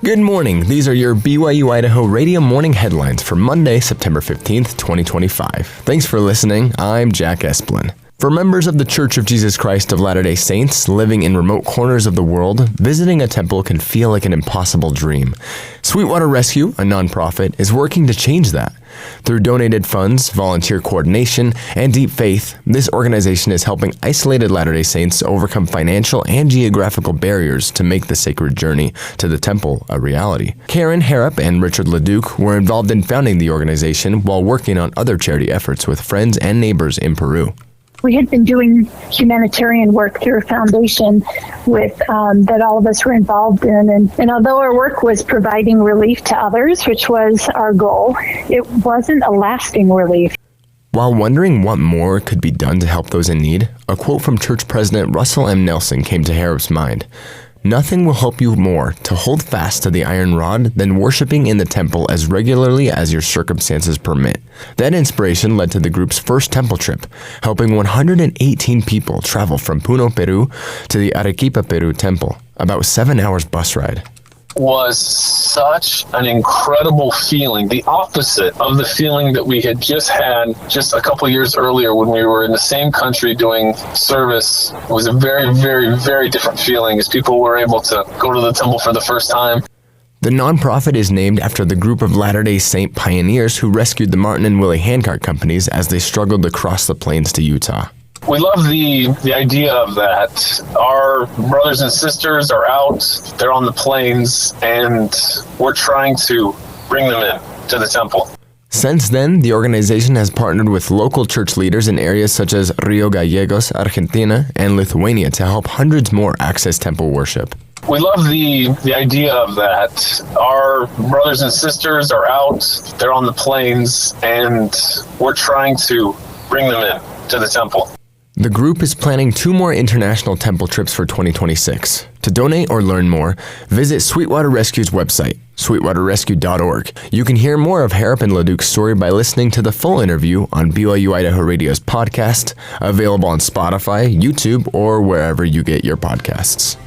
Good morning. These are your BYU-Idaho Radio morning headlines for Monday, September 15th, 2025. Thanks for listening. I'm Jack Esplin. For members of the Church of Jesus Christ of Latter-day Saints living in remote corners of the world, visiting a temple can feel like an impossible dream. Sweetwater Rescue, a nonprofit, is working to change that. Through donated funds, volunteer coordination, and deep faith, this organization is helping isolated Latter-day Saints overcome financial and geographical barriers to make the sacred journey to the temple a reality. Karen Harrop and Richard Leduc were involved in founding the organization while working on other charity efforts with friends and neighbors in Peru. We had been doing humanitarian work through a foundation with that all of us were involved in. And although our work was providing relief to others, which was our goal, it wasn't a lasting relief. While wondering what more could be done to help those in need, a quote from Church President Russell M. Nelson came to Harrop's mind. "Nothing will help you more to hold fast to the iron rod than worshiping in the temple as regularly as your circumstances permit." That inspiration led to the group's first temple trip, helping 118 people travel from Puno, Peru to the Arequipa, Peru temple, about 7 hours bus ride. Was such an incredible feeling, the opposite of the feeling that we had just had just a couple years earlier when we were in the same country doing service. It was a very, very, very different feeling as people were able to go to the temple for the first time. The nonprofit is named after the group of Latter-day Saint pioneers who rescued the Martin and Willie Handcart companies as they struggled to cross the plains to Utah. We love the idea of that. Our brothers and sisters are out, they're on the plains, and we're trying to bring them in to the temple. Since then, the organization has partnered with local church leaders in areas such as Rio Gallegos, Argentina, and Lithuania to help hundreds more access temple worship. We love the idea of that. Our brothers and sisters are out, they're on the plains, and we're trying to bring them in to the temple. The group is planning 2 more international temple trips for 2026. To donate or learn more, visit Sweetwater Rescue's website, sweetwaterrescue.org. You can hear more of Harrop and Leduc's story by listening to the full interview on BYU-Idaho Radio's podcast, available on Spotify, YouTube, or wherever you get your podcasts.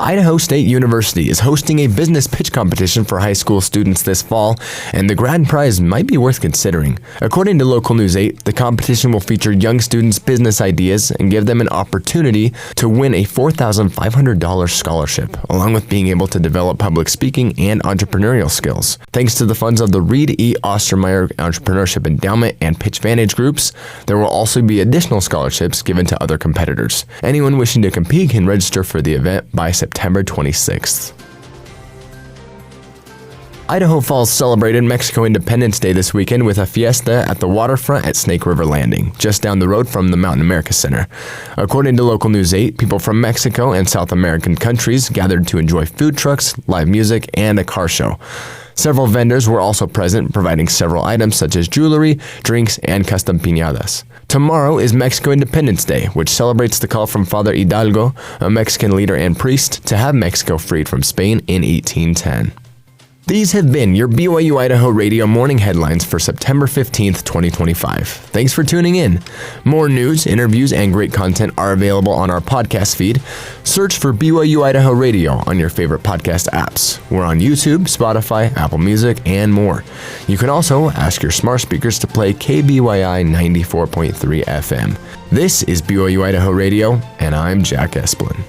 Idaho State University is hosting a business pitch competition for high school students this fall, and the grand prize might be worth considering. According to Local News 8, the competition will feature young students' business ideas and give them an opportunity to win a $4,500 scholarship, along with being able to develop public speaking and entrepreneurial skills. Thanks to the funds of the Reed E. Ostermeyer Entrepreneurship Endowment and PitchVantage groups, there will also be additional scholarships given to other competitors. Anyone wishing to compete can register for the event by September 26th. Idaho Falls celebrated Mexico Independence Day this weekend with a fiesta at the Waterfront at Snake River Landing, just down the road from the Mountain America Center. According to Local News 8, people from Mexico and South American countries gathered to enjoy food trucks, live music, and a car show. Several vendors were also present, providing several items such as jewelry, drinks, and custom piñatas. Tomorrow is Mexico Independence Day, which celebrates the call from Father Hidalgo, a Mexican leader and priest, to have Mexico freed from Spain in 1810. These have been your BYU-Idaho Radio morning headlines for September 15th, 2025. Thanks for tuning in. More news, interviews, and great content are available on our podcast feed. Search for BYU-Idaho Radio on your favorite podcast apps. We're on YouTube, Spotify, Apple Music, and more. You can also ask your smart speakers to play KBYI 94.3 FM. This is BYU-Idaho Radio, and I'm Jack Esplin.